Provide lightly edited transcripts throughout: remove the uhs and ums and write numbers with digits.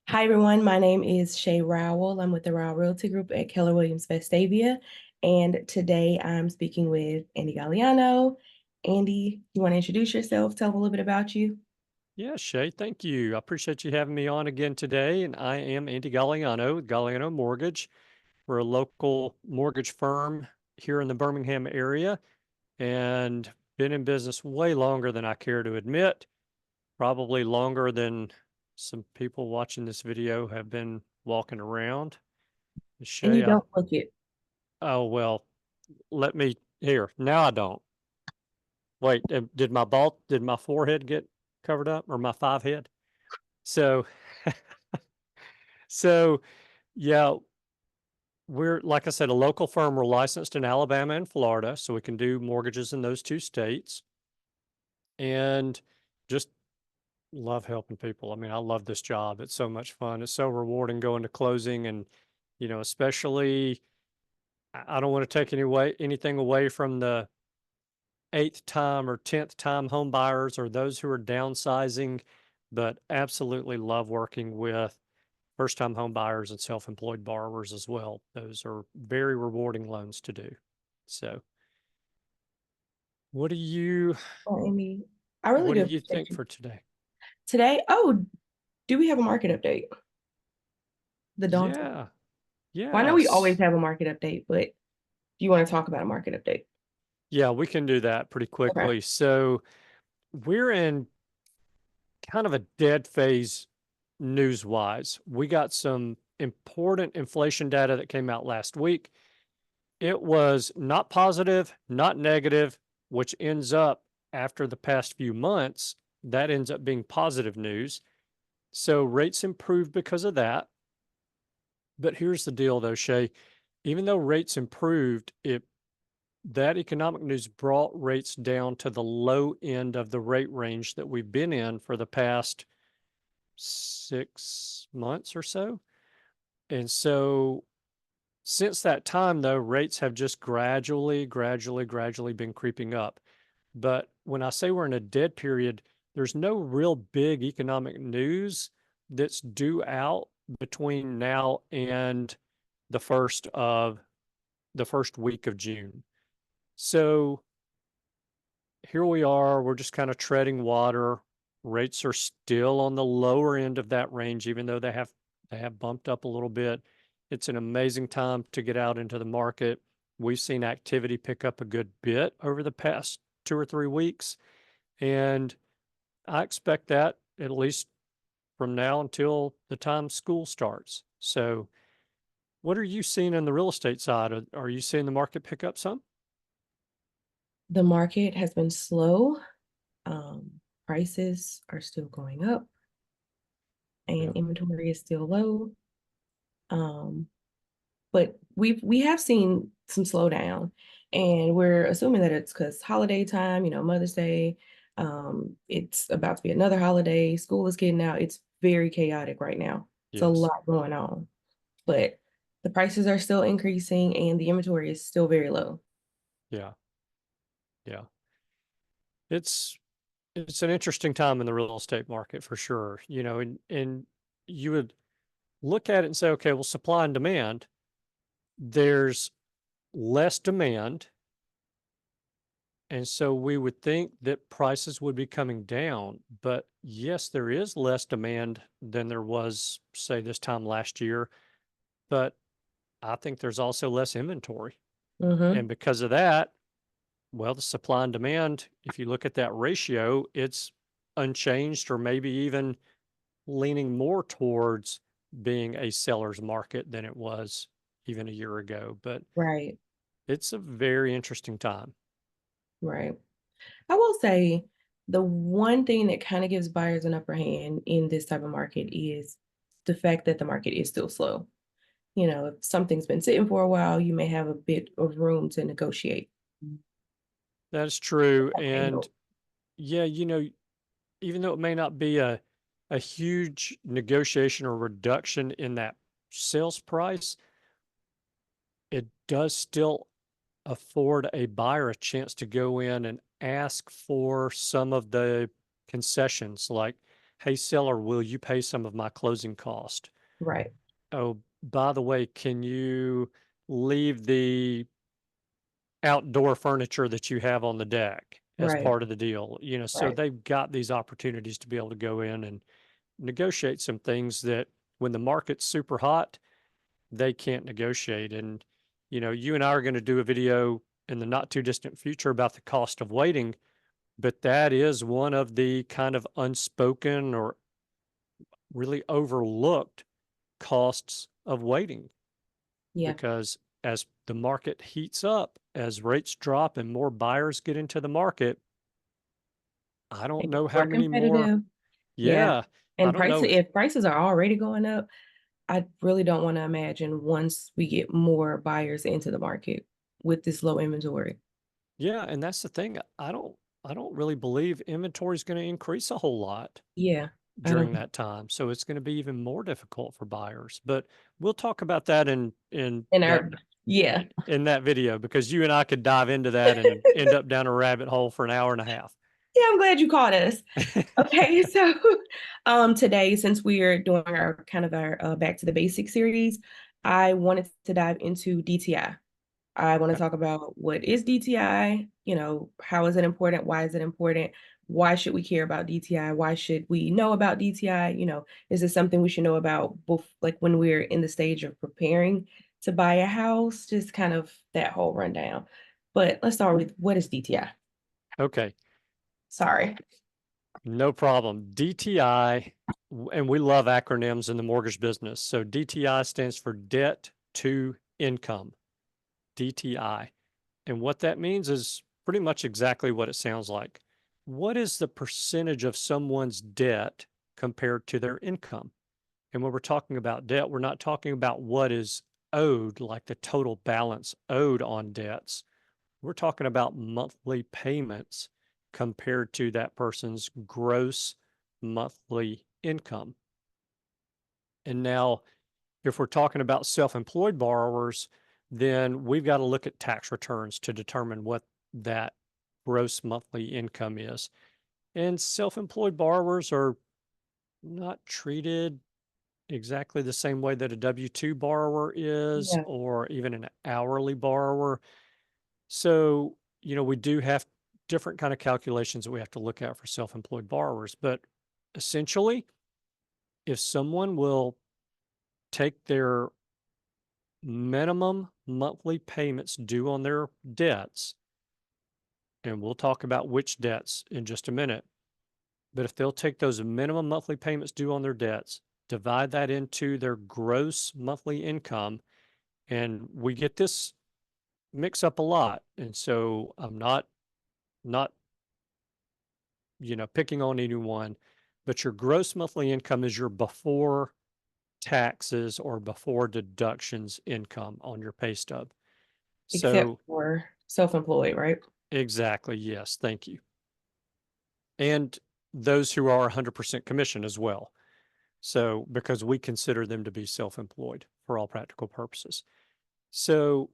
Hi, everyone. My name is Shay Rowell. I'm with the Rowell Realty Group at Keller Williams Vestavia. And today I'm speaking with Andy Gagliano. Andy, you want to introduce yourself? Tell them a little bit about you. Yeah, Shay, thank you. I appreciate you having me on again today. And I am Andy Gagliano with Gagliano Mortgage. We're a local mortgage firm here in the Birmingham area and been in business way longer than I care to admit, probably longer than some people watching this video have been walking around. And you Shay, don't look it. oh, well, let me here. Now I don't. Wait, did my forehead get covered up or my five head? So, so yeah, we're, like I said, a local firm. We're licensed in Alabama and Florida, so we can do mortgages in those two states. And just love helping people. I mean, I love this job. It's so much fun. It's so rewarding going to closing and, especially I don't want to take anything away from the eighth time or 10th time home buyers or those who are downsizing, but absolutely love working with first time home buyers and self employed borrowers as well. Those are very rewarding loans to do. So, what do you Oh, Amy, I really what do do you appreciate think you. for today? Today, do we have a market update? The daunting. Yeah. Well, I know we always Yes. have a market update, but do you want to talk about a market update? Yeah, we can do that pretty Okay. quickly. So, we're in kind of a dead phase news wise. We got some important inflation data that came out last week. It was not positive, not negative, which ends up after the past few months, that ends up being positive news. So rates improved because of that. But here's the deal though, Shay. Even though rates improved, that economic news brought rates down to the low end of the rate range that we've been in for the past 6 months or so. And so since that time, though, rates have just gradually been creeping up. But when I say we're in a dead period, there's no real big economic news that's due out between now and the first of the first week of June. So here we are, we're just kind of treading water. Rates are still on the lower end of that range, even though they have bumped up a little bit. It's an amazing time to get out into the market. We've seen activity pick up a good bit over the past 2 or 3 weeks, and I expect that at least from now until the time school starts. So, what are you seeing in the real estate side? Are you seeing the market pick up some? The market has been slow. Prices are still going up Yeah. and inventory is still low. Um, but we have seen some slowdown, and we're assuming that it's because holiday time, Mother's Day. It's about to be another holiday. School is getting out. It's very chaotic right now. It's a Yes. lot going on, but the prices are still increasing, and the inventory is still very low. Yeah. Yeah. It's it's an interesting time in the real estate market for sure. And you would look at it and say, okay, well, supply and demand, there's less demand. And so we would think that prices would be coming down. But yes, there is less demand than there was, say, this time last year. But I think there's also less inventory. Mm-hmm. And because of that, well, the supply and demand, if you look at that ratio, it's unchanged or maybe even leaning more towards being a seller's market than it was even a year ago. But Right, it's a very interesting time. right. I will say the one thing that kind of gives buyers an upper hand in this type of market is the fact that the market is still slow. If something's been sitting for a while, you may have a bit of room to negotiate. That's true. That may And help. yeah, even though it may not be a huge negotiation or reduction in that sales price, it does still afford a buyer a chance to go in and ask for some of the concessions like hey, seller, will you pay some of my closing cost? Right. Oh, by the way, can you leave the outdoor furniture that you have on the deck as Right. part of the deal? So Right. they've got these opportunities to be able to go in and negotiate some things that when the market's super hot, they can't negotiate. And, you and I are going to do a video in the not too distant future about the cost of waiting, but that is one of the kind of unspoken or really overlooked costs of waiting, Yeah. because as the market heats up, as rates drop and more buyers get into the market, I don't It know gets how more many more. competitive. Yeah. Yeah, I And don't prices, know. if prices are already going up, I really don't want to imagine once we get more buyers into the market with this low inventory. Yeah, and that's the thing. I don't really believe inventory is going to increase a whole lot Yeah. I during don't. that time. So it's going to be even more difficult for buyers. But we'll talk about that in And that our, yeah. in that video, because you and I could dive into that and end up down a rabbit hole for an hour and a half. Yeah, I'm glad you caught us. Okay, so today, since we're doing our kind of our Back to the Basics series, I wanted to dive into DTI. I want to Okay. talk about what is DTI, how is it important? Why is it important? Why should we care about DTI? Why should we know about DTI? Is this something we should know about both like when we're in the stage of preparing to buy a house? Just kind of that whole rundown. But let's start with what is DTI? Okay. Sorry. No problem. DTI, and we love acronyms in the mortgage business. So DTI stands for debt to income, DTI. And what that means is pretty much exactly what it sounds like. What is the percentage of someone's debt compared to their income? And when we're talking about debt, we're not talking about what is owed, like the total balance owed on debts. We're talking about monthly payments compared to that person's gross monthly income. And now, if we're talking about self-employed borrowers, then we've got to look at tax returns to determine what that gross monthly income is. And self-employed borrowers are not treated exactly the same way that a W-2 borrower is, Yeah. or even an hourly borrower. So, we do have different kind of calculations that we have to look at for self-employed borrowers. But essentially, if someone will take their minimum monthly payments due on their debts, and we'll talk about which debts in just a minute, but if they'll take those minimum monthly payments due on their debts, divide that into their gross monthly income, and we get this mix up a lot. And so I'm not picking on anyone, but your gross monthly income is your before taxes or before deductions income on your pay stub. Except So for self-employed, right? exactly, yes, thank you. And those who are 100% commission as well. So because we consider them to be self-employed for all practical purposes. So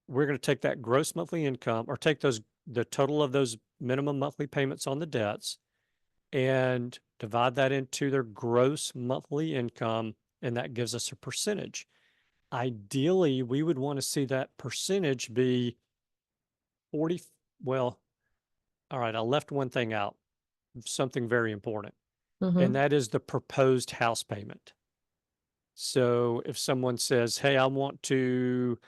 we're going to take that gross monthly income, or take the total of those minimum monthly payments on the debts, and divide that into their gross monthly income, and that gives us a percentage. Ideally, we would want to see that percentage be 40. Well, all right, I left one thing out, something very important, and Mm-hmm. that is the proposed house payment. So if someone says, hey, I want to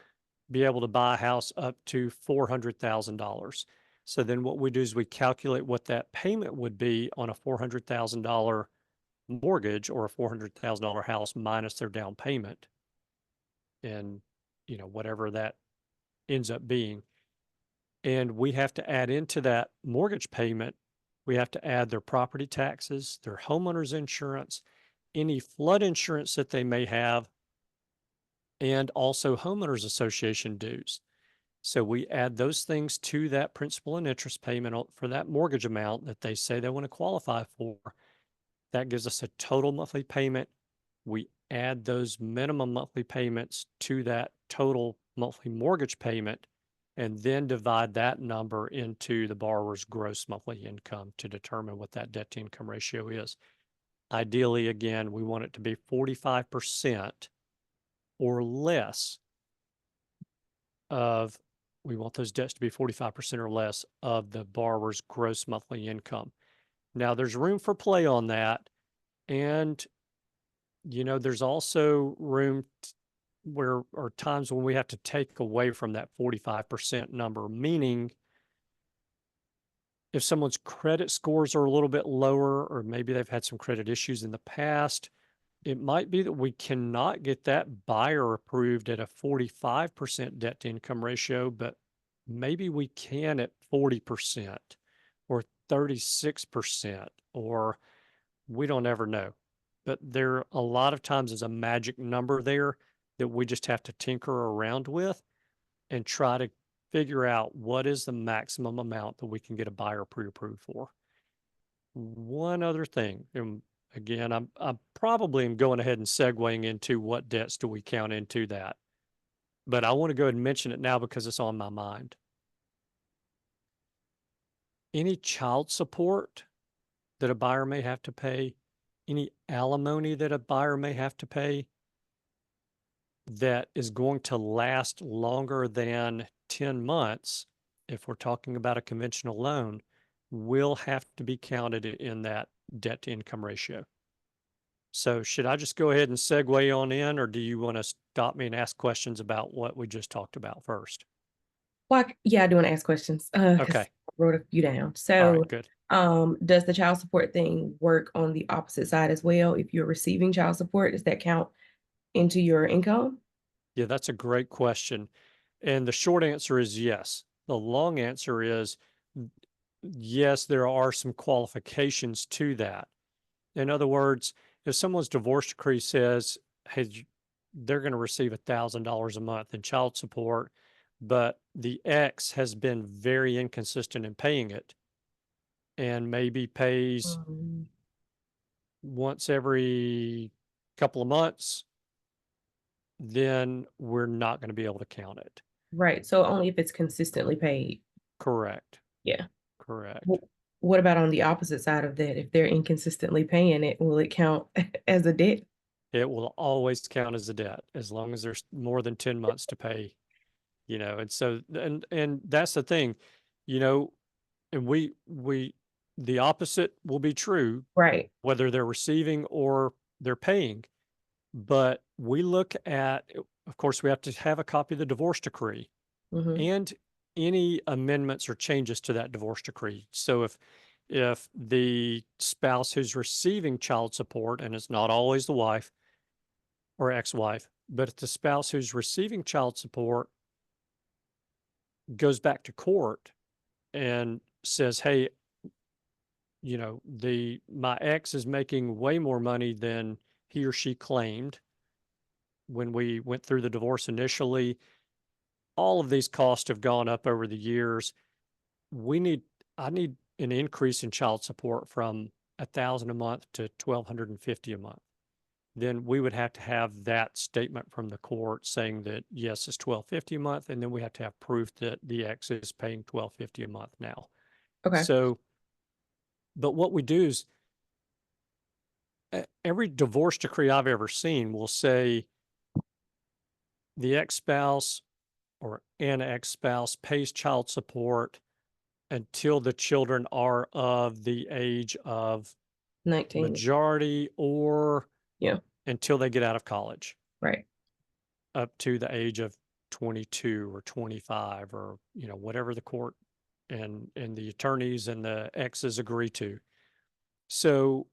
be able to buy a house up to $400,000. So then what we do is we calculate what that payment would be on a $400,000 mortgage or a $400,000 house minus their down payment, and whatever that ends up being. And we have to add into that mortgage payment, we have to add their property taxes, their homeowner's insurance, any flood insurance that they may have, and also homeowners association dues. So we add those things to that principal and interest payment for that mortgage amount that they say they want to qualify for. That gives us a total monthly payment. We add those minimum monthly payments to that total monthly mortgage payment, and then divide that number into the borrower's gross monthly income to determine what that debt to income ratio is. Ideally, again, we want it to be 45% or less of, we want those debts to be 45% or less of the borrower's gross monthly income. Now, there's room for play on that. And, there's also room where are times when we have to take away from that 45% number, meaning if someone's credit scores are a little bit lower, or maybe they've had some credit issues in the past, it might be that we cannot get that buyer approved at a 45% debt to income ratio, but maybe we can at 40% or 36%, or we don't ever know. But there a lot of times is a magic number there that we just have to tinker around with and try to figure out what is the maximum amount that we can get a buyer pre-approved for. One other thing, and again, I'm probably am going ahead and segueing into what debts do we count into that, but I want to go ahead and mention it now because it's on my mind. Any child support that a buyer may have to pay, any alimony that a buyer may have to pay that is going to last longer than 10 months, if we're talking about a conventional loan, will have to be counted in that debt to income ratio. So should I just go ahead and segue on in, or do you want to stop me and ask questions about what we just talked about first? Well, yeah, I do want to ask questions because Okay. I wrote a few down. All right, So, good. does the child support thing work on the opposite side as well? If you're receiving child support, does that count into your income? Yeah, that's a great question. And the short answer is yes. The long answer is yes, there are some qualifications to that. In other words, if someone's divorce decree says, hey, they're going to receive $1,000 a month in child support, but the ex has been very inconsistent in paying it and maybe pays Um, once every couple of months, then we're not going to be able to count it. right. So only if it's consistently paid. Correct. Yeah. Correct. What about on the opposite side of that? If they're inconsistently paying it, will it count as a debt? It will always count as a debt as long as there's more than 10 months to pay, and so, and that's the thing, you know, and the opposite will be true, Right. whether they're receiving or they're paying. But we look at, of course, we have to have a copy of the divorce decree Mm-hmm. and any amendments or changes to that divorce decree. So if the spouse who's receiving child support, and it's not always the wife or ex-wife, but if the spouse who's receiving child support goes back to court and says, hey, my ex is making way more money than he or she claimed when we went through the divorce initially. All of these costs have gone up over the years. I need an increase in child support from 1,000 a month to 1,250 a month. Then we would have to have that statement from the court saying that yes, it's 1,250 a month, and then we have to have proof that the ex is paying 1,250 a month now. Okay. So, but what we do is every divorce decree I've ever seen will say the ex-spouse or an ex-spouse pays child support until the children are of the age of 19. majority or Yeah. until they get out of college, Right. up to the age of 22 or 25, or whatever the court and the attorneys and the exes agree to. So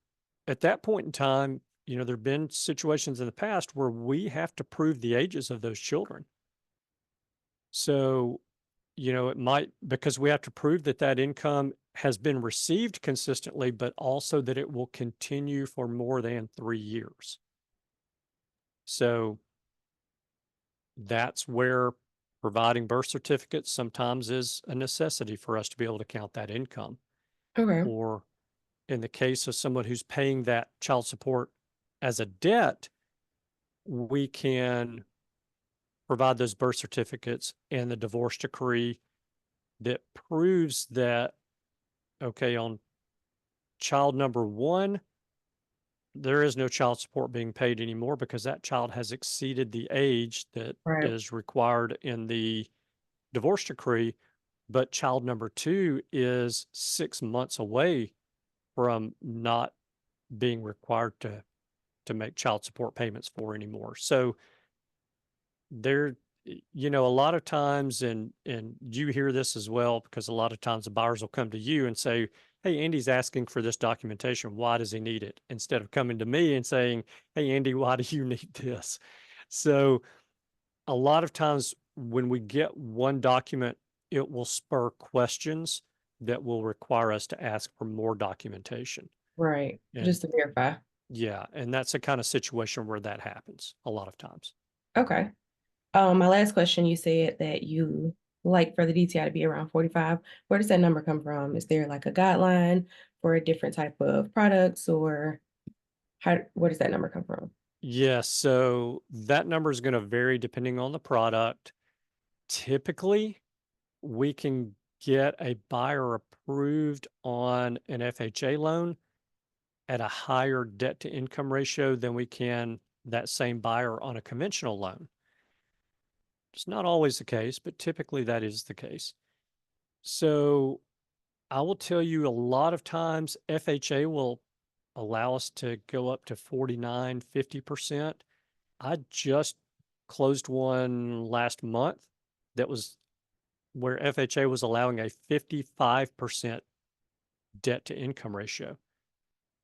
at that point in time, there have been situations in the past where we have to prove the ages of those children. So, it might, because we have to prove that that income has been received consistently, but also that it will continue for more than 3 years. So that's where providing birth certificates sometimes is a necessity for us to be able to count that income. Okay. Or in the case of someone who's paying that child support as a debt, we can provide those birth certificates and the divorce decree that proves that, okay, on child number one, there is no child support being paid anymore because that child has exceeded the age that Right. is required in the divorce decree. But child number two is 6 months away from not being required to make child support payments for anymore. So there, a lot of times, and you hear this as well, because a lot of times the buyers will come to you and say, hey, Andy's asking for this documentation. Why does he need it? Instead of coming to me and saying, hey, Andy, why do you need this? So a lot of times when we get one document, it will spur questions that will require us to ask for more documentation. Right. And Just to verify. yeah, and that's the kind of situation where that happens a lot of times. Okay. My last question, you said that you like for the DTI to be around 45. Where does that number come from? Is there like a guideline for a different type of products or where does that number come from? Yes, so that number is going to vary depending on the product. Typically, we can get a buyer approved on an FHA loan at a higher debt to income ratio than we can that same buyer on a conventional loan. It's not always the case, but typically that is the case. So I will tell you a lot of times FHA will allow us to go up to 49, 50%. I just closed one last month that was where FHA was allowing a 55% debt to income ratio.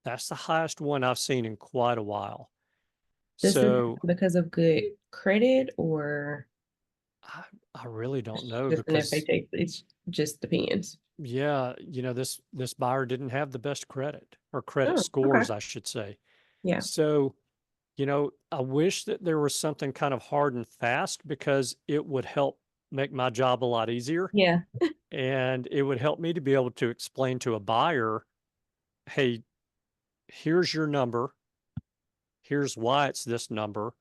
That's the highest one I've seen in quite a while. Does this So happen because of good credit or I, I really don't it's know just an because FHA? It just depends. yeah, this buyer didn't have the best credit or credit Oh, okay. scores, I should say. Yeah. So, I wish that there was something kind of hard and fast because it would help make my job a lot easier. Yeah. And it would help me to be able to explain to a buyer, hey, here's your number. Here's why it's this number.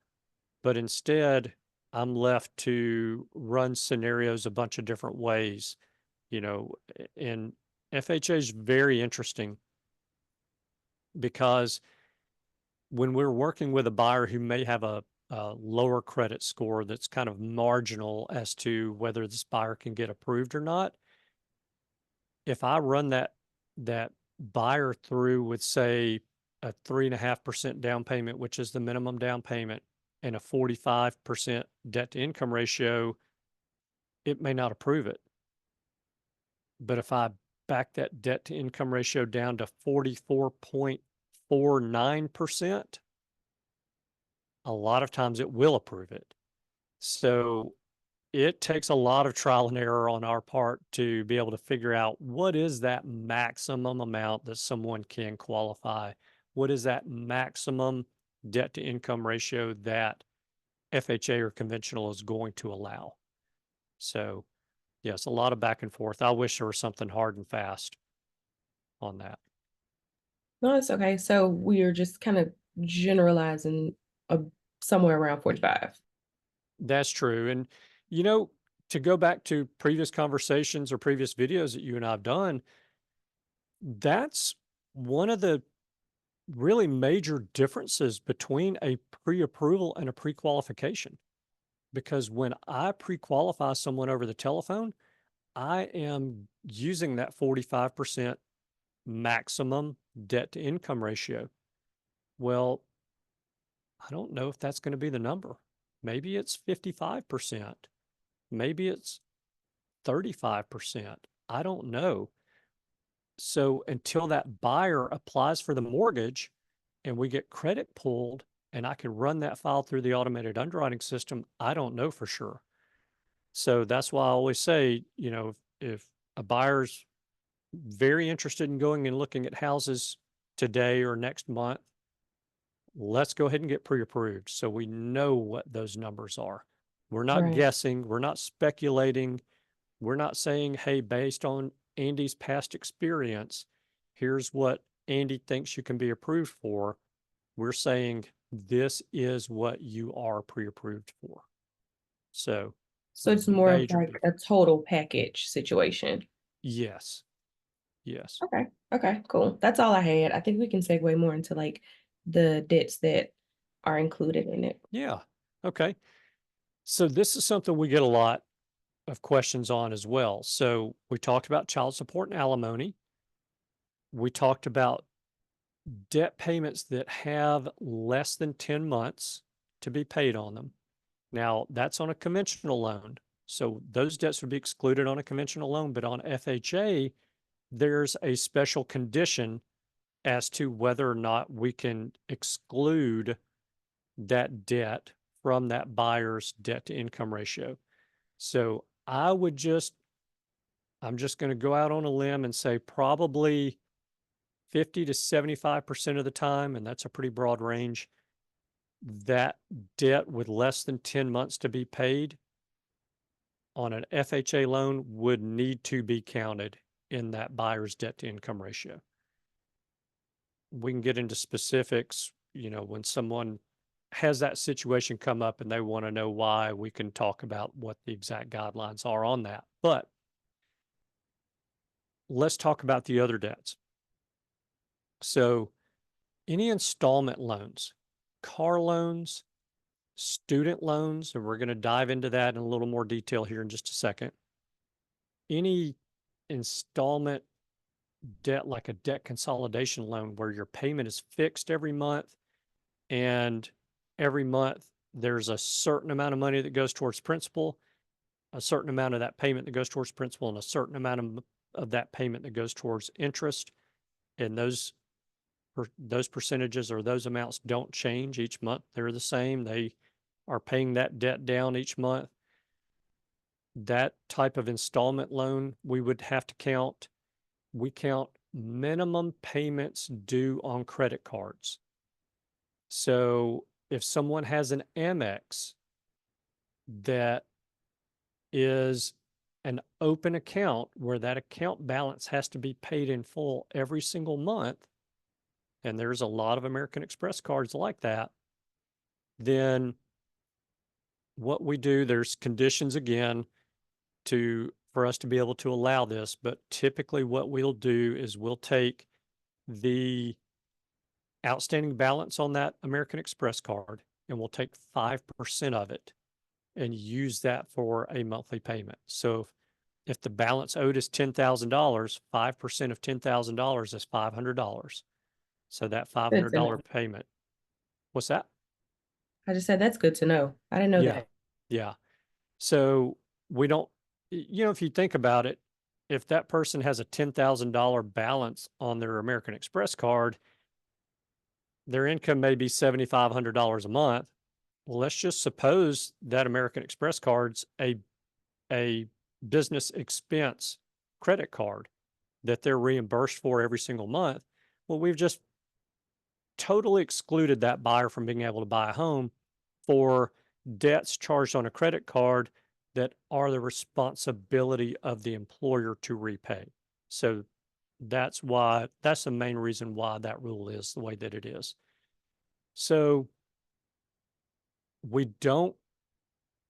But instead, I'm left to run scenarios a bunch of different ways, and FHA is very interesting because when we're working with a buyer who may have a lower credit score that's kind of marginal as to whether this buyer can get approved or not, if I run that buyer through with say a 3.5% down payment, which is the minimum down payment, and a 45% debt to income ratio, it may not approve it. But if I back that debt to income ratio down to 44.49%, a lot of times it will approve it. So it takes a lot of trial and error on our part to be able to figure out what is that maximum amount that someone can qualify. What is that maximum debt to income ratio that FHA or conventional is going to allow? So, yes, a lot of back and forth. I wish there was something hard and fast on that. No, it's okay. So we are just kind of generalizing a, somewhere around 45. That's true. And, you know, to go back to previous conversations or previous videos that you and I've done, that's one of the really major differences between a pre-approval and a pre-qualification. Because when I pre-qualify someone over the telephone, I am using that 45% maximum debt to income ratio. Well, I don't know if that's going to be the number. Maybe it's 55%. Maybe it's 35%. I don't know. So until that buyer applies for the mortgage and we get credit pulled and I can run that file through the automated underwriting system, I don't know for sure. So that's why I always say, if a buyer's very interested in going and looking at houses today or next month, let's go ahead and get pre-approved so we know what those numbers are. We're not Right. guessing, we're not speculating, we're not saying, hey, based on Andy's past experience, here's what Andy thinks you can be approved for. We're saying this is what you are pre-approved for. So So it's more of major like a difference. total package situation. Yes. Yes. Okay. Okay, cool. That's all I had. I think we can segue more into like the debts that are included in it. Yeah. Okay. So this is something we get a lot of questions on as well. So we talked about child support and alimony. We talked about debt payments that have less than 10 months to be paid on them. Now, that's on a conventional loan. So those debts would be excluded on a conventional loan, but on FHA, there's a special condition as to whether or not we can exclude that debt from that buyer's debt to income ratio. So I'm just going to go out on a limb and say probably 50 to 75% of the time, and that's a pretty broad range, that debt with less than 10 months to be paid on an FHA loan would need to be counted in that buyer's debt to income ratio. We can get into specifics, when someone has that situation come up and they want to know why, we can talk about what the exact guidelines are on that. But let's talk about the other debts. So, any installment loans, car loans, student loans, and we're going to dive into that in a little more detail here in just a second. Any installment debt, like a debt consolidation loan, where your payment is fixed every month, and every month there's a certain amount of money that goes towards principal, a certain amount of that payment that goes towards principal, and a certain amount of that payment that goes towards interest. And those percentages or those amounts don't change each month. They're the same. They are paying that debt down each month. That type of installment loan, we would have to count. We count minimum payments due on credit cards. So if someone has an Amex that is an open account where that account balance has to be paid in full every single month, and there's a lot of American Express cards like that, then what we do, there's conditions again for us to be able to allow this, but typically what we'll do is we'll take the outstanding balance on that American Express card and we'll take 5% of it and use that for a monthly payment. So if the balance owed is $10,000, 5% of $10,000 is $500. So that Good to $500 know. payment, what's that? I just said that's good to know. I didn't know Yeah. that. Yeah. So we don't, if you think about it, if that person has a $10,000 balance on their American Express card, their income may be $7,500 a month. Well, let's just suppose that American Express card's a business expense credit card that they're reimbursed for every single month. Well, we've just totally excluded that buyer from being able to buy a home for debts charged on a credit card that are the responsibility of the employer to repay. So that's the main reason why that rule is the way that it is. So we don't,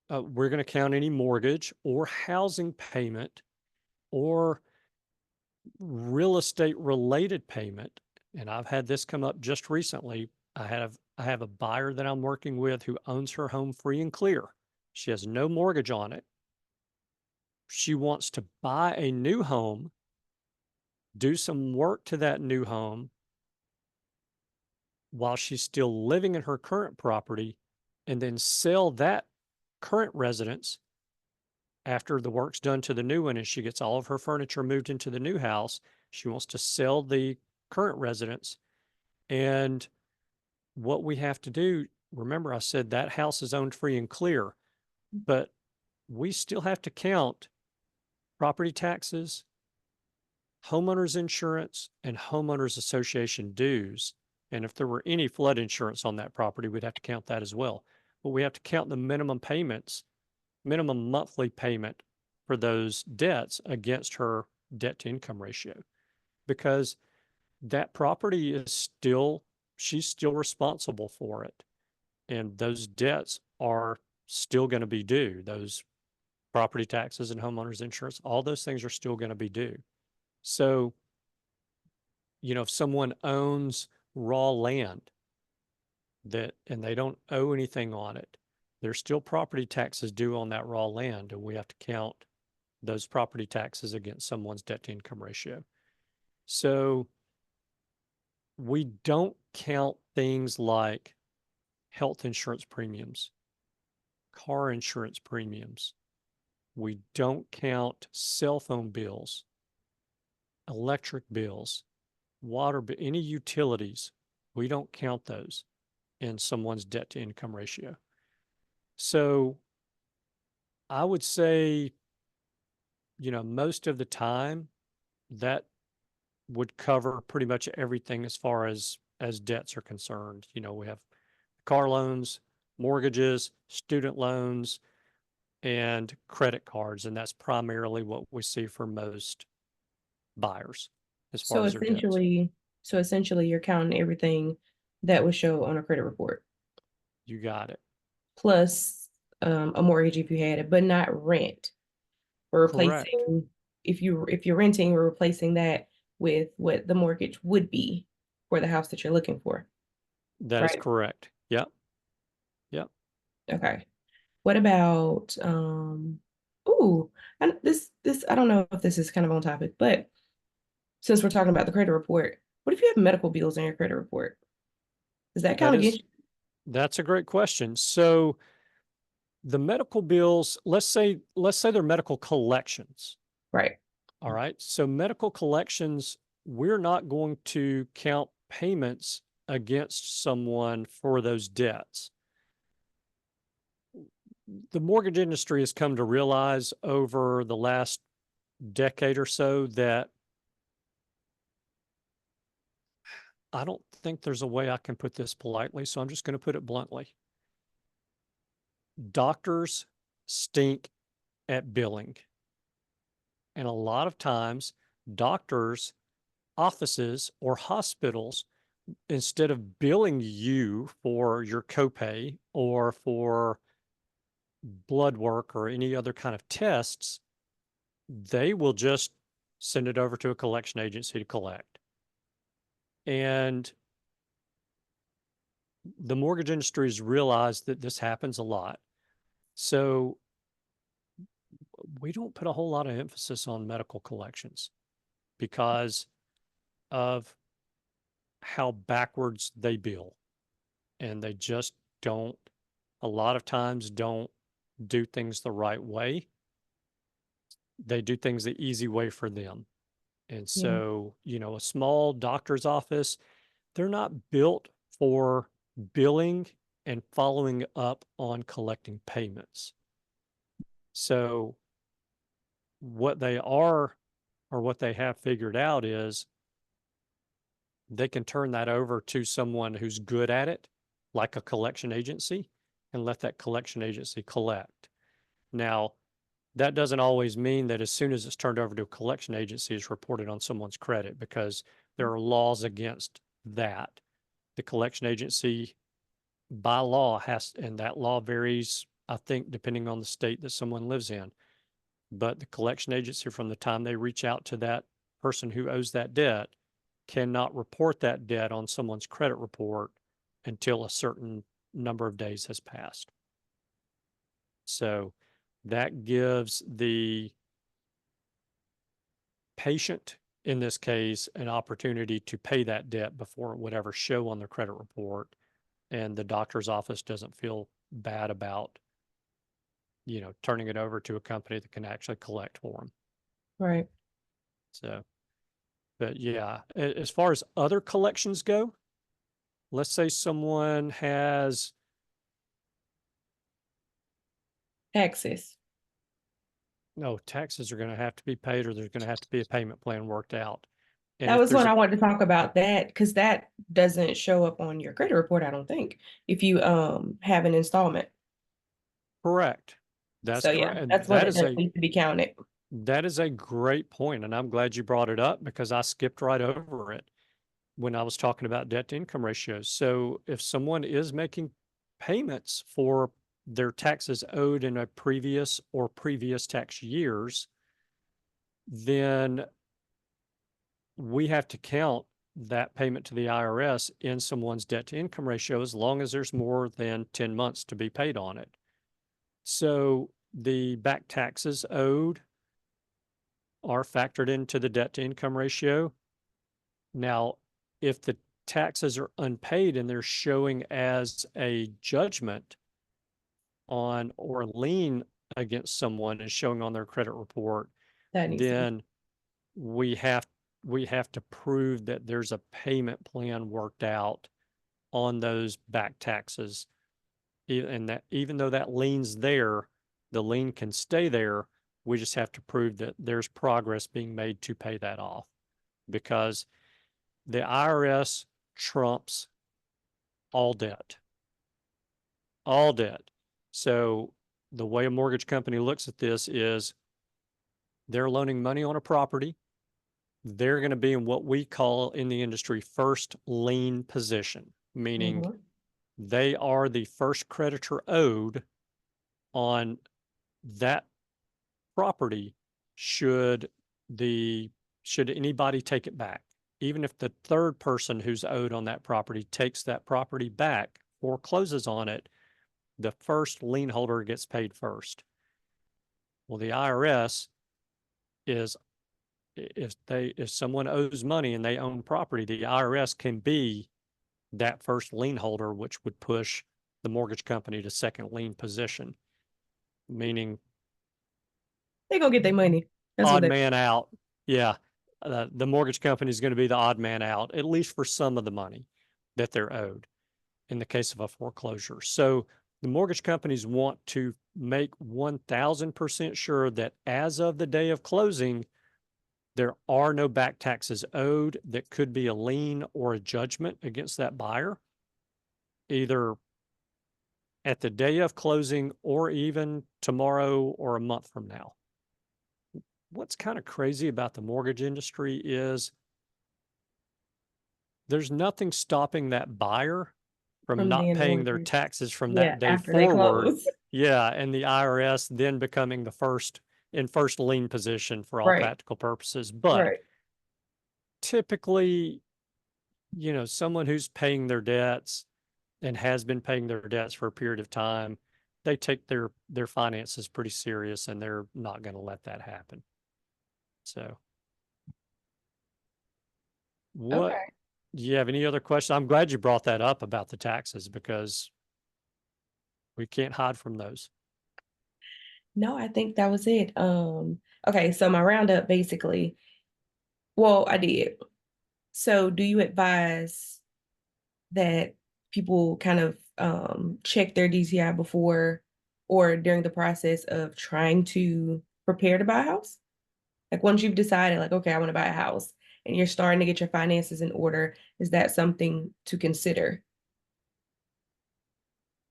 we're going to count any mortgage or housing payment or real estate related payment. And I've had this come up just recently. I have a buyer that I'm working with who owns her home free and clear. She has no mortgage on it. She wants to buy a new home, do some work to that new home while she's still living in her current property, and then sell that current residence after the work's done to the new one and she gets all of her furniture moved into the new house. She wants to sell the current residence. And what we have to do, remember, I said that house is owned free and clear, but we still have to count property taxes, homeowners insurance, and homeowners association dues. And if there were any flood insurance on that property, we'd have to count that as well. But we have to count the minimum payments, minimum monthly payment for those debts against her debt to income ratio, because that property is still, she's still responsible for it. And those debts are still going to be due. Those property taxes and homeowners insurance, all those things are still going to be due. So, if someone owns raw land and they don't owe anything on it, there's still property taxes due on that raw land, and we have to count those property taxes against someone's debt to income ratio. So we don't count things like health insurance premiums, car insurance premiums. We don't count cell phone bills, electric bills, water, any utilities. We don't count those in someone's debt to income ratio. So I would say, most of the time that would cover pretty much everything as far as debts are concerned. We have car loans, mortgages, student loans, and credit cards, and that's primarily what we see for most buyers as far So as their debts. essentially, so essentially you're counting everything that would show on a credit report, You got it. plus a mortgage if you had it, but not rent. We're Correct. replacing if you're renting, we're replacing that with what the mortgage would be for the house that you're looking for, That is right? correct. Yep. Yep. Okay. What about ooh, and this I don't know if this is kind of on topic, but since we're talking about the credit report, what if you have medical bills in your credit report? Does that That count against is, you? that's a great question. So the medical bills, let's say they're medical collections. Right. All right. So medical collections, we're not going to count payments against someone for those debts. The mortgage industry has come to realize over the last decade or so that I don't think there's a way I can put this politely, so I'm just going to put it bluntly. Doctors stink at billing. And a lot of times, doctors' offices or hospitals, instead of billing you for your copay or for blood work or any other kind of tests, they will just send it over to a collection agency to collect. And the mortgage industry has realized that this happens a lot. So we don't put a whole lot of emphasis on medical collections because of how backwards they bill. And they just don't, a lot of times, don't do things the right way. They do things the easy way for them. And Yeah. so, a small doctor's office, they're not built for billing and following up on collecting payments. So, what they are or what they have figured out is they can turn that over to someone who's good at it, like a collection agency, and let that collection agency collect. Now, that doesn't always mean that as soon as it's turned over to a collection agency, it's reported on someone's credit because there are laws against that. The collection agency by law has, and that law varies, I think, depending on the state that someone lives in. But the collection agency, from the time they reach out to that person who owes that debt, cannot report that debt on someone's credit report until a certain number of days has passed. So that gives the patient, in this case, an opportunity to pay that debt before it would ever show on their credit report. And the doctor's office doesn't feel bad about, turning it over to a company that can actually collect for them. Right. So, but yeah, as far as other collections go, let's say someone has, Taxes. no, taxes are going to have to be paid or there's going to have to be a payment plan worked out. And That if was there's what a I wanted to talk about that because that doesn't show up on your credit report, I don't think, if you have an installment. correct, that's So yeah, correct. And that's what it does need to be counted. that is a great point, and I'm glad you brought it up because I skipped right over it when I was talking about debt to income ratios. So if someone is making payments for their taxes owed in a previous or previous tax years, then we have to count that payment to the IRS in someone's debt to income ratio as long as there's more than 10 months to be paid on it. So the back taxes owed are factored into the debt to income ratio. Now, if the taxes are unpaid and they're showing as a judgment on or lien against someone and showing on their credit report, That needs to be. then we have we have to prove that there's a payment plan worked out on those back taxes. And that even though that lien's there, the lien can stay there. We just have to prove that there's progress being made to pay that off, because the IRS trumps all debt, all debt. So the way a mortgage company looks at this is they're loaning money on a property. They're going to be in what we call in the industry first lien position, meaning Mhm. they are the first creditor owed on that property should the should anybody take it back. Even if the third person who's owed on that property takes that property back, forecloses on it, the first lien holder gets paid first. Well, the IRS is if someone owes money and they own property, the IRS can be that first lien holder, which would push the mortgage company to second lien position, meaning They gonna get their money. That's what odd they. man out. Yeah. The mortgage company is going to be the odd man out, at least for some of the money that they're owed in the case of a foreclosure. So the mortgage companies want to make 1000% sure that as of the day of closing, there are no back taxes owed that could be a lien or a judgment against that buyer, either at the day of closing or even tomorrow or a month from now. What's kind of crazy about the mortgage industry is there's nothing stopping that buyer from From not being a paying their mortgage. taxes from Yeah, that day after they forward. close. Yeah, and the IRS then becoming the first lien position for all Right. practical purposes. But Right. typically, someone who's paying their debts and has been paying their debts for a period of time, they take their finances pretty serious and they're not going to let that happen. So, what Okay. do you have any other questions? I'm glad you brought that up about the taxes because we can't hide from those. No, I think that was it. Okay, so my roundup basically, well, I did. So do you advise that people kind of check their DTI before or during the process of trying to prepare to buy a house? Like once you've decided, like, okay, I want to buy a house and you're starting to get your finances in order, is that something to consider?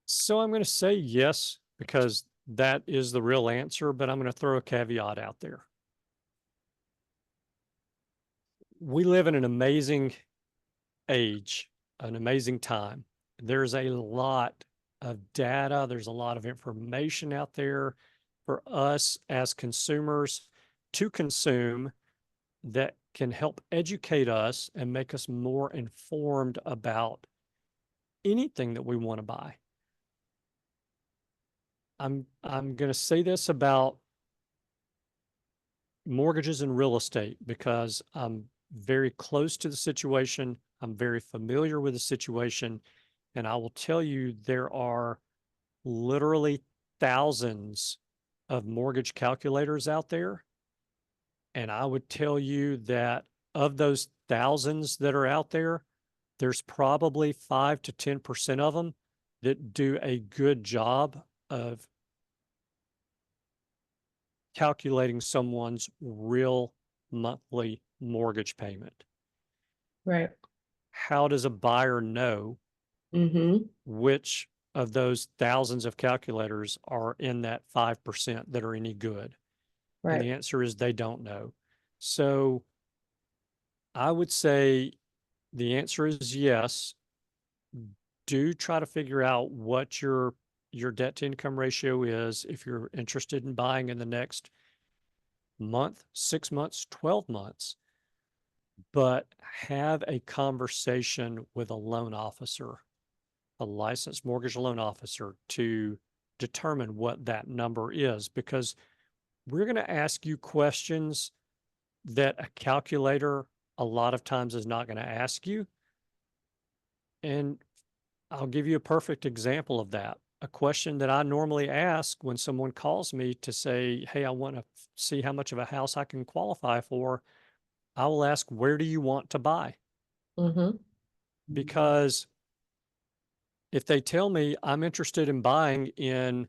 So I'm going to say yes, because that is the real answer, but I'm going to throw a caveat out there. We live in an amazing age, an amazing time. There's a lot of data, there's a lot of information out there for us as consumers to consume that can help educate us and make us more informed about anything that we want to buy. I'm going to say this about mortgages and real estate because I'm very close to the situation. I'm very familiar with the situation. And I will tell you, there are literally thousands of mortgage calculators out there. And I would tell you that of those thousands that are out there, there's probably 5 to 10% of them that do a good job of calculating someone's real monthly mortgage payment. Right. How does a buyer know Mm-hmm. which of those thousands of calculators are in that 5% that are any good? And Right. the answer is they don't know. So I would say the answer is yes. Do try to figure out what your debt to income ratio is if you're interested in buying in the next month, 6 months, 12 months. but have a conversation with a loan officer, a licensed mortgage loan officer, to determine what that number is, because we're going to ask you questions that a calculator a lot of times is not going to ask you. And I'll give you a perfect example of that. A question that I normally ask when someone calls me to say, hey, I want to see how much of a house I can qualify for, I will ask, where do you want to buy? Mm-hmm. Because if they tell me I'm interested in buying in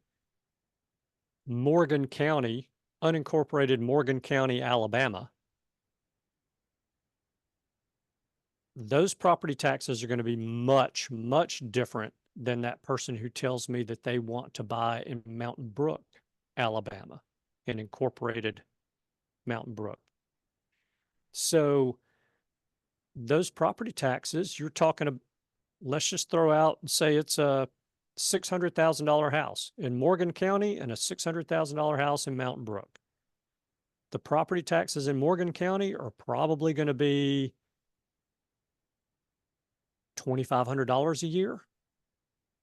Morgan County, unincorporated Morgan County, Alabama, those property taxes are going to be much, much different than that person who tells me that they want to buy in Mountain Brook, Alabama, in incorporated Mountain Brook. So those property taxes, you're talking, let's just throw out and say it's a $600,000 house in Morgan County and a $600,000 house in Mountain Brook. The property taxes in Morgan County are probably going to be $2,500 a year.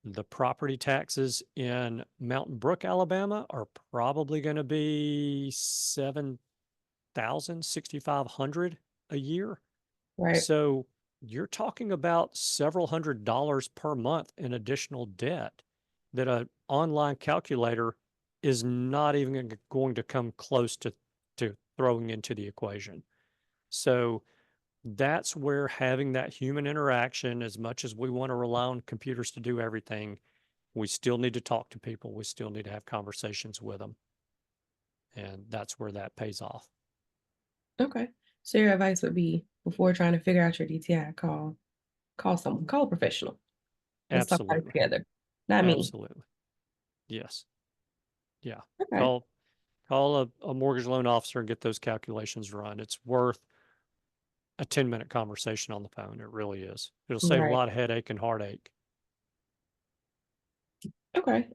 The property taxes in Mountain Brook, Alabama are probably going to be 7,000, 6,500 a year. Right. So you're talking about several $100s per month in additional debt that an online calculator is not even going to come close to throwing into the equation. So that's where having that human interaction, as much as we want to rely on computers to do everything, we still need to talk to people. We still need to have conversations with them. And that's where that pays off. Okay. So your advice would be, before trying to figure out your DTI, call someone, call a professional. Let's talk about it Absolutely. together. Not me. Absolutely. Yes. Yeah. Okay. Call a mortgage loan officer and get those calculations run. It's worth a 10-minute conversation on the phone. It really is. It'll save a Right. lot of headache and heartache. Okay.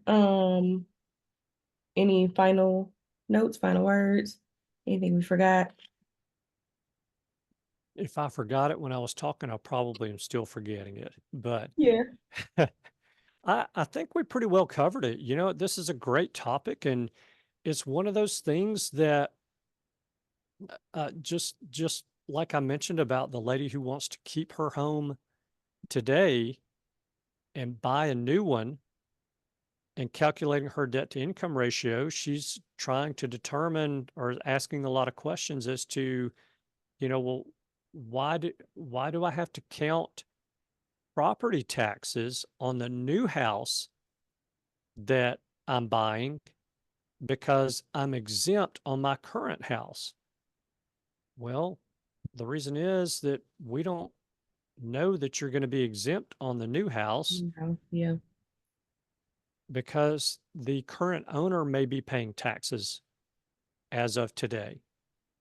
Any final notes, final words? Anything we forgot? If I forgot it when I was talking, I probably am still forgetting it. But Yeah. I think we pretty well covered it. You know, this is a great topic, and it's one of those things that just like I mentioned about the lady who wants to keep her home today and buy a new one, and calculating her debt to income ratio, she's trying to determine or asking a lot of questions as to, well, why do I have to count property taxes on the new house that I'm buying because I'm exempt on my current house? Well, the reason is that we don't know that you're going to be exempt on the new house No, yeah. because the current owner may be paying taxes as of today.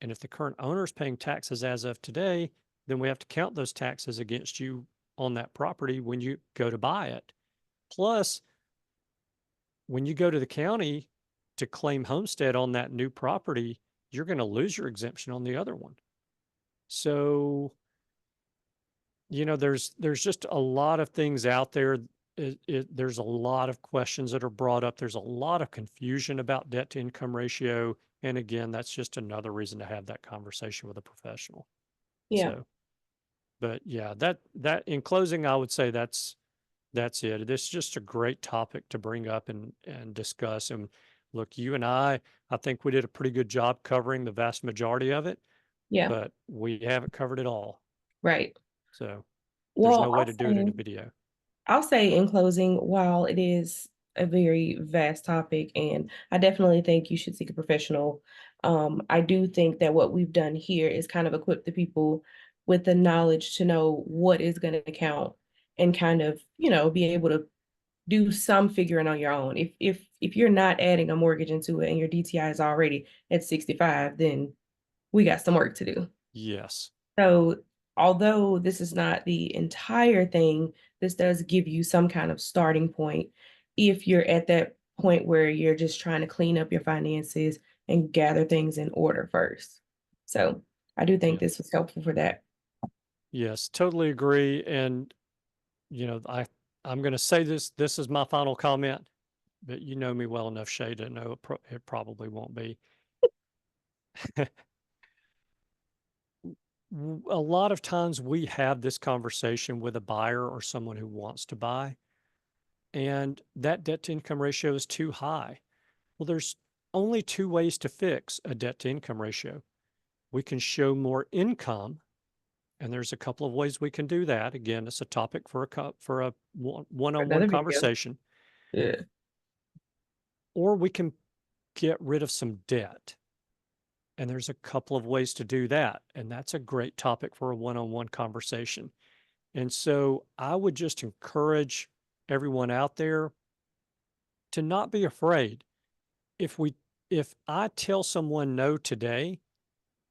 And if the current owner is paying taxes as of today, then we have to count those taxes against you on that property when you go to buy it. Plus, when you go to the county to claim homestead on that new property, you're going to lose your exemption on the other one. So, there's just a lot of things out there. There's a lot of questions that are brought up. There's a lot of confusion about debt to income ratio. And again, that's just another reason to have that conversation with a professional. Yeah. So, but yeah, that in closing, I would say that's it. This is just a great topic to bring up and discuss. And look, you and I think we did a pretty good job covering the vast majority of it, Yeah. but we haven't covered it all. Right. So there's Well, no way to do it in a video. I'll say in closing, while it is a very vast topic, and I definitely think you should seek a professional, I do think that what we've done here is kind of equip the people with the knowledge to know what is going to count and kind of, be able to do some figuring on your own. If you're not adding a mortgage into it and your DTI is already at 65, then we got some work to do. Yes. So, although this is not the entire thing, this does give you some kind of starting point if you're at that point where you're just trying to clean up your finances and gather things in order first. So, I do think this Yes. was helpful for that. Yes, totally agree. And, you know, I'm going to say this, this is my final comment, but you know me well enough, Shay, to know it probably won't be. A lot of times we have this conversation with a buyer or someone who wants to buy, and that debt to income ratio is too high. Well, there's only two ways to fix a debt to income ratio. We can show more income, and there's a couple of ways we can do that. Again, it's a topic for a one-on-one Another video. conversation, Yeah. or we can get rid of some debt. And there's a couple of ways to do that. And that's a great topic for a one-on-one conversation. And so I would just encourage everyone out there to not be afraid. If I tell someone no today,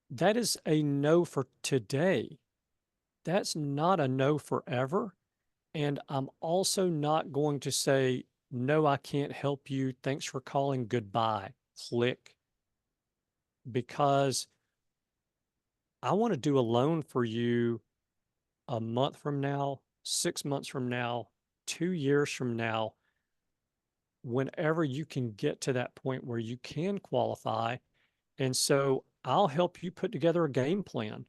that is a no for today. That's not a no forever. And I'm also not going to say, no, I can't help you. Thanks for calling. Goodbye. Click. Because I want to do a loan for you a month from now, 6 months from now, 2 years from now, whenever you can get to that point where you can qualify. And so I'll help you put together a game plan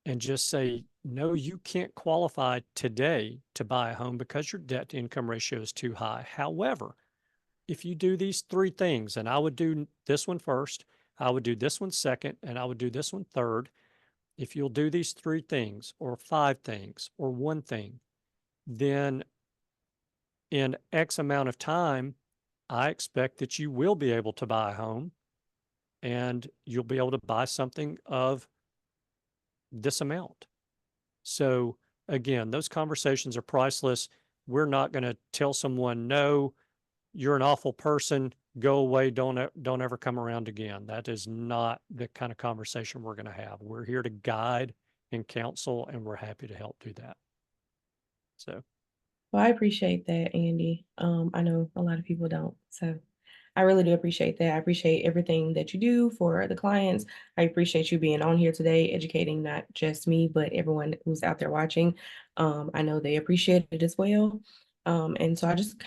and just say, no, you can't qualify today to buy a home because your debt to income ratio is too high. However, if you do these three things, and I would do this one first, I would do this one second, and I would do this one third. If you'll do these three things, or five things, or one thing, then in X amount of time, I expect that you will be able to buy a home and you'll be able to buy something of this amount. So again, those conversations are priceless. We're not going to tell someone, no, you're an awful person, go away, don't ever come around again. That is not the kind of conversation we're going to have. We're here to guide and counsel, and we're happy to help do that. So Well, I appreciate that, Andy. I know a lot of people don't. So I really do appreciate that. I appreciate everything that you do for the clients. I appreciate you being on here today, educating not just me, but everyone who's out there watching. I know they appreciate it as well. And so I just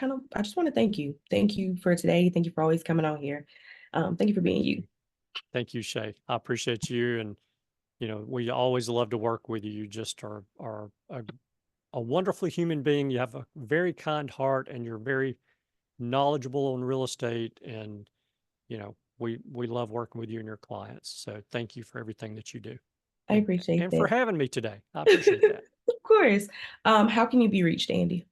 want to thank you. Thank you for today. Thank you for always coming on here. Thank you for being you. thank you, Shay. I appreciate you. And, you know, we always love to work with you. You just are a wonderful human being. You have a very kind heart and you're very knowledgeable on real estate. And, you know, we love working with you and your clients. So thank you for everything that you do I appreciate and for that. having me today. I appreciate that. Of course. How can you be reached, Andy?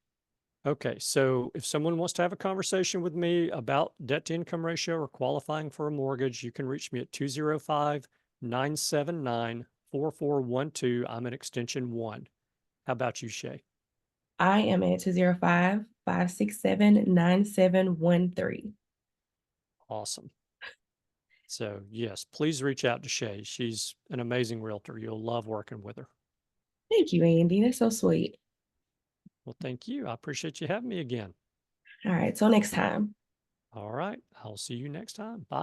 Okay, so if someone wants to have a conversation with me about debt to income ratio or qualifying for a mortgage, you can reach me at 205 979 4412. I'm at extension 1. How about you, Shay? I am at 205-567-9713. Awesome. So, yes, please reach out to Shay. She's an amazing realtor. You'll love working with her. Thank you, Andy. That's so sweet. Well, thank you. I appreciate you having me again. All right, till next time. All right, I'll see you next time. Bye.